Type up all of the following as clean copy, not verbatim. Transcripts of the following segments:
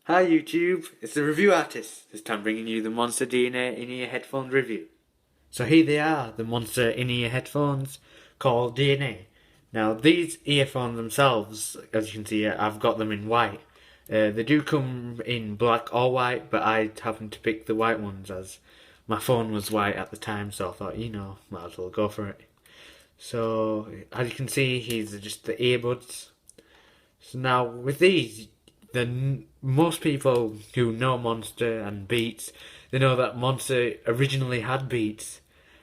Hi YouTube, it's the review artist. This time bringing you the Monster DNA in-ear headphones review. So here they are, the Monster in-ear headphones called DNA. Now these earphones themselves, as you can see, I've got them in white. They do come in black or white, but I happened to pick the white ones as my phone was white at the time, so I thought, might as well go for it. So as you can see, these are just the earbuds. So now with these, most people who know Monster and Beats, they know that Monster originally had Beats.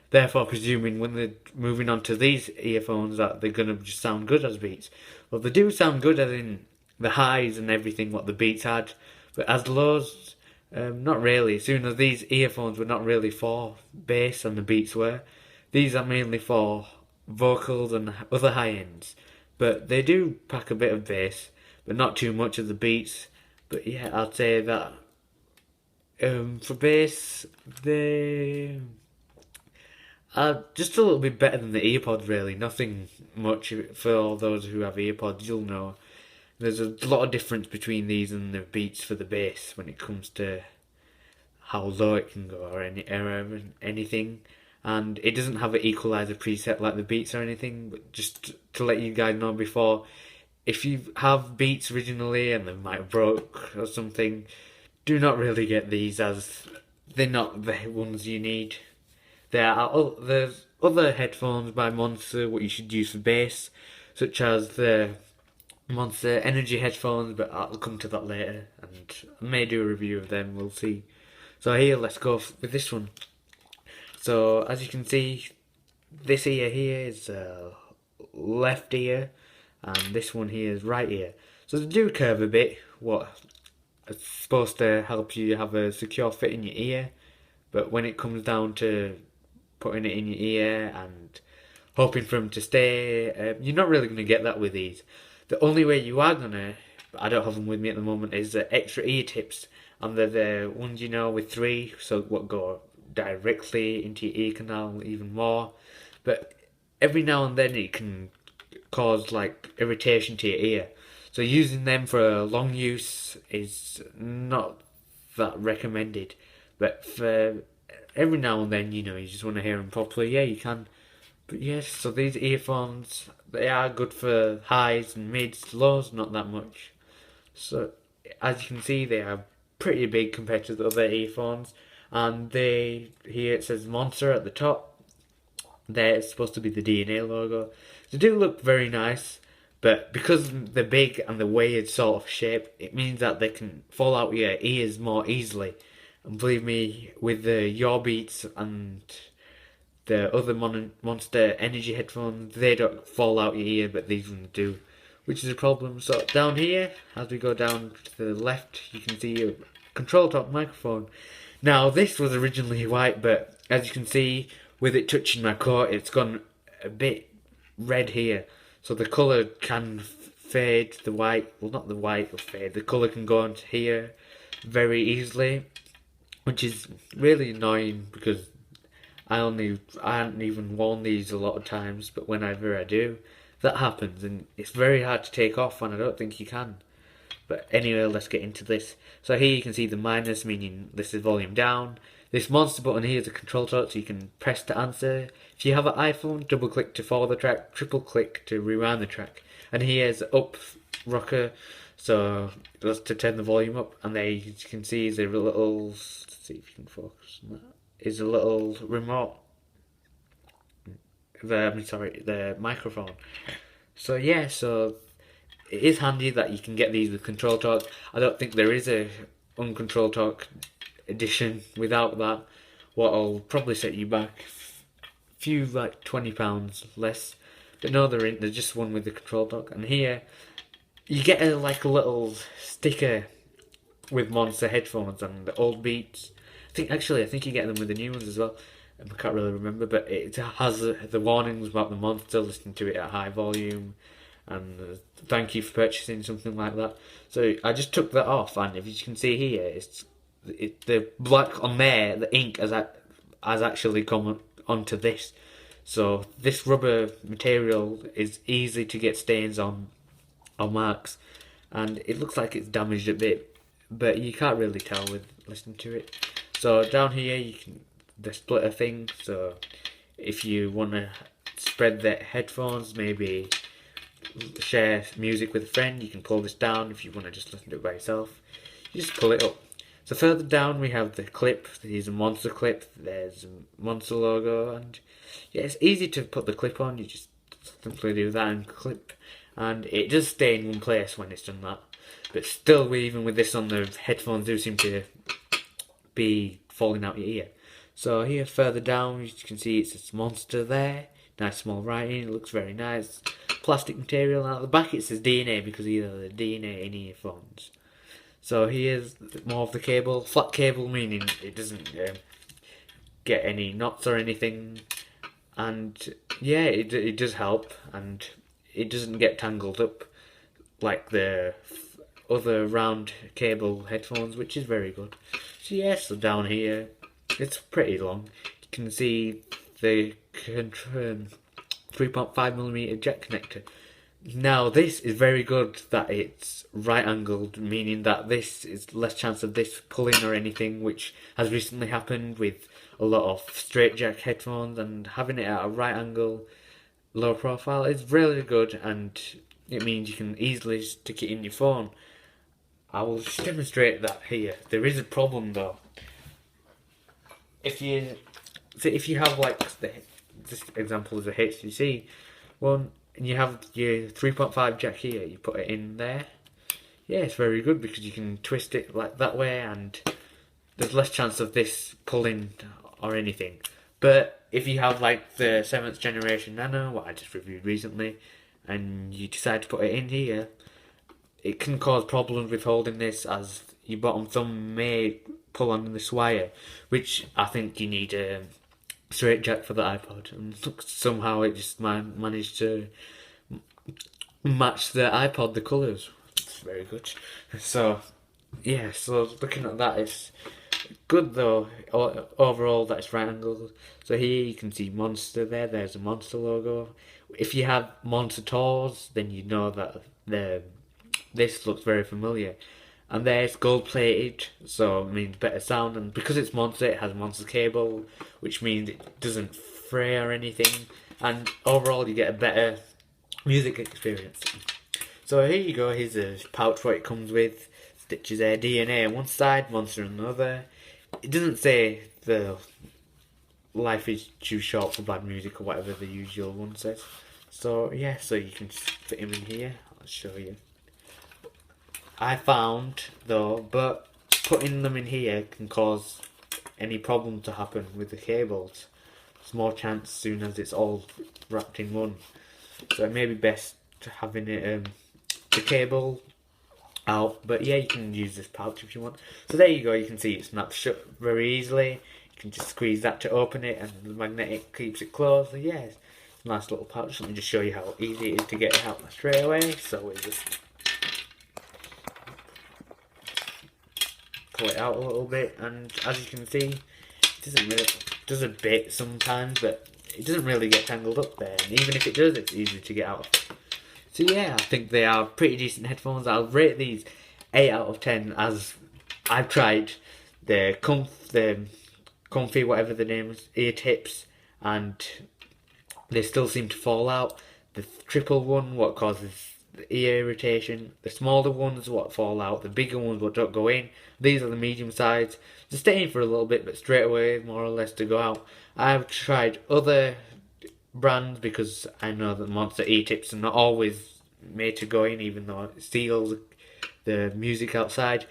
Therefore, presuming when they're moving on to these earphones that they're gonna just sound good as Beats. Well, they do sound good as in the highs and everything what the Beats had, but as lows, not really. Soon as these earphones were not really for bass and the Beats were. These are mainly for vocals and other high ends, but they do pack a bit of bass, but not too much of the Beats. But yeah, I'd say that for bass, they are just a little bit better than the earpods, really. Nothing much for all those who have earpods, you'll know. There's a lot of difference between these and the Beats for the bass when it comes to how low it can go or anything. And it doesn't have an equalizer preset like the Beats or anything, but just to let you guys know before, if you have Beats originally and they might have broke or something, do not really get these as they're not the ones you need. There's other headphones by Monster what you should use for bass, such as the Monster Energy headphones, but I'll come to that later and I may do a review of them, we'll see. So here, let's go with this one. So as you can see, this ear here is left ear, and this one here is right ear. So they do curve a bit, what it's supposed to help you have a secure fit in your ear, but when it comes down to putting it in your ear and hoping for them to stay, you're not really going to get that with these. The only way you are going to, but I don't have them with me at the moment, is the extra ear tips, and they're the ones with three, so what go directly into your ear canal even more, but every now and then it can cause like irritation to your ear, so using them for a long use is not that recommended, but for every now and then, you just want to hear them properly, yeah, you can. But yes, so these earphones, they are good for highs and mids, lows not that much. So as you can see, they are pretty big compared to the other earphones, and here it says Monster at the top. There it's supposed to be the DNA logo. They do look very nice, but because they're big and the weird sort of shape, it means that they can fall out your ears more easily. And believe me, with the Your Beats and the other Monster Energy headphones, they don't fall out your ear, but these ones do, which is a problem. So down here, as we go down to the left, you can see a control top microphone. Now this was originally white, but as you can see, with it touching my coat, it's gone a bit red here. So the colour can fade, the white, well not the white will fade, the colour can go onto here very easily, which is really annoying because I haven't even worn these a lot of times, but whenever I do, that happens, and it's very hard to take off, and I don't think you can. But anyway, let's get into this. So here you can see the minus, meaning this is volume down. This Monster button here is a control torch, so you can press to answer. If you have an iPhone, double click to forward the track, triple click to rewind the track. And here's up rocker, so that's to turn the volume up. And there you can see is a little, let's see if you can focus on that, is a little remote. The microphone. So yeah, so it is handy that you can get these with control torque. I don't think there is a uncontrolled torque edition without that. What'll probably set you back a few, like £20 less. But no, there's just one with the control torque. And here you get a little sticker with Monster headphones and the old Beats. I think you get them with the new ones as well. I can't really remember, but it has the warnings about the Monster, listening to it at high volume, and thank you for purchasing, something like that. So I just took that off, and if you can see here, it's the black on there, the ink has actually come onto this. So this rubber material is easy to get stains on or marks, and it looks like it's damaged a bit. but you can't really tell with listening to it. So down here you can the splitter thing. So if you want to spread the headphones, maybe share music with a friend, you can pull this down. If you want to just listen to it by yourself, you just pull it up. So further down we have the clip. Here's a Monster clip. There's a Monster logo, and yeah, it's easy to put the clip on. You just simply do that and clip, and it does stay in one place when it's done that. But still, even with this on, the headphones do seem to be falling out your ear. So here further down, you can see it's a Monster there. Nice small writing. It looks very nice. Plastic material. And at the back it says DNA because these are the DNA in earphones. So here's more of the cable. Flat cable, meaning it doesn't get any knots or anything. And yeah, it does help, and it doesn't get tangled up like the other round cable headphones, which is very good. So yeah, so down here, it's pretty long. You can see the 3.5mm jack connector. Now this is very good that it's right angled, meaning that this is less chance of this pulling or anything, which has recently happened with a lot of straight jack headphones, and having it at a right angle, low profile is really good, and it means you can easily stick it in your phone. I will just demonstrate that here. There is a problem though. If you have like this example is a HTC one, and you have your 3.5 jack here, you put it in there. Yeah, it's very good because you can twist it like that way, and there's less chance of this pulling or anything. But if you have like the 7th generation Nano, what I just reviewed recently, and you decide to put it in here, it can cause problems with holding this, as your bottom thumb may pull on this wire, which I think you need a straight jack for the iPod, and somehow it just managed to match the iPod, the colours. It's very good. So yeah, so looking at that, it's good though overall that it's right angled. So here you can see Monster there. There's a Monster logo. If you have Monster toys, then you know that this looks very familiar. And there's gold plated, so it means better sound. And because it's Monster, it has Monster cable, which means it doesn't fray or anything. And overall, you get a better music experience. So here you go. Here's a pouch what it comes with. Stitches there, DNA on one side, Monster on the other. It doesn't say the life is too short for bad music or whatever the usual one says. So yeah, so you can fit him in here. I'll show you. I found though, but putting them in here can cause any problem to happen with the cables. There's more chance soon as it's all wrapped in one. So it may be best having it the cable out, but yeah, you can use this pouch if you want. So there you go, you can see it snaps shut very easily. You can just squeeze that to open it, and the magnetic keeps it closed. So yeah, it's a nice little pouch. Let me just show you how easy it is to get it out straight away. So we just pull it out a little bit, and as you can see, it does a bit sometimes, but it doesn't really get tangled up there, and even if it does, it's easy to get out. So yeah, I think they are pretty decent headphones. I'll rate these 8 out of 10, as I've tried the comfy, whatever the name is, ear tips, and they still seem to fall out. The triple one, what causes the ear irritation. The smaller ones, what fall out. The bigger ones, what don't go in. These are the medium size. They stay in for a little bit, but straight away, more or less, to go out. I've tried other brands because I know that Monster ear-tips are not always made to go in, even though it seals the music outside.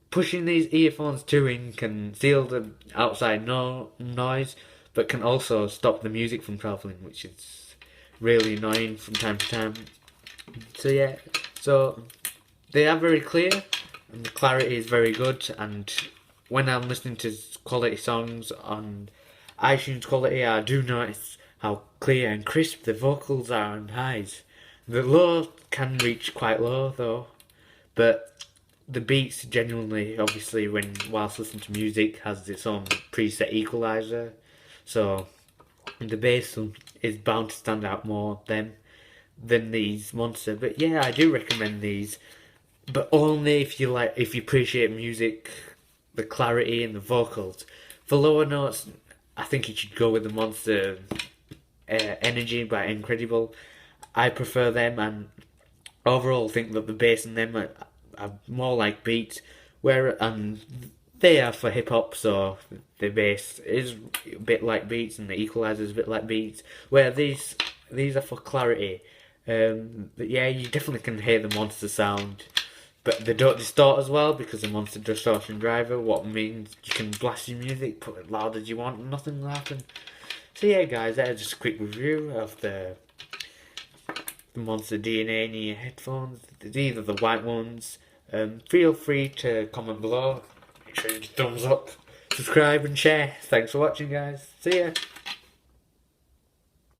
Pushing these earphones too in can seal the outside noise, but can also stop the music from travelling, which is really annoying from time to time. So yeah, so they are very clear, and the clarity is very good, and when I'm listening to quality songs on iTunes quality, I do notice how clear and crisp the vocals are on highs. The low can reach quite low though, but the beats genuinely, obviously, whilst listening to music, has its own preset equalizer, so the bass is bound to stand out more than these Monster. But yeah, I do recommend these. but only if you appreciate music, the clarity and the vocals. For lower notes, I think you should go with the Monster Energy by Incredible. I prefer them, and overall think that the bass in them are more like beats, and they are for hip hop, so the bass is a bit like beats and the equalizer is a bit like beats. Where these are for clarity. But yeah, you definitely can hear the Monster sound, but they don't distort as well because the Monster distortion driver. What means you can blast your music, put it loud as you want, and nothing will happen. So yeah, guys, that's just a quick review of the Monster DNA in your headphones. These are the white ones. Feel free to comment below. Make sure you thumbs up, subscribe and share. Thanks for watching, guys. See ya.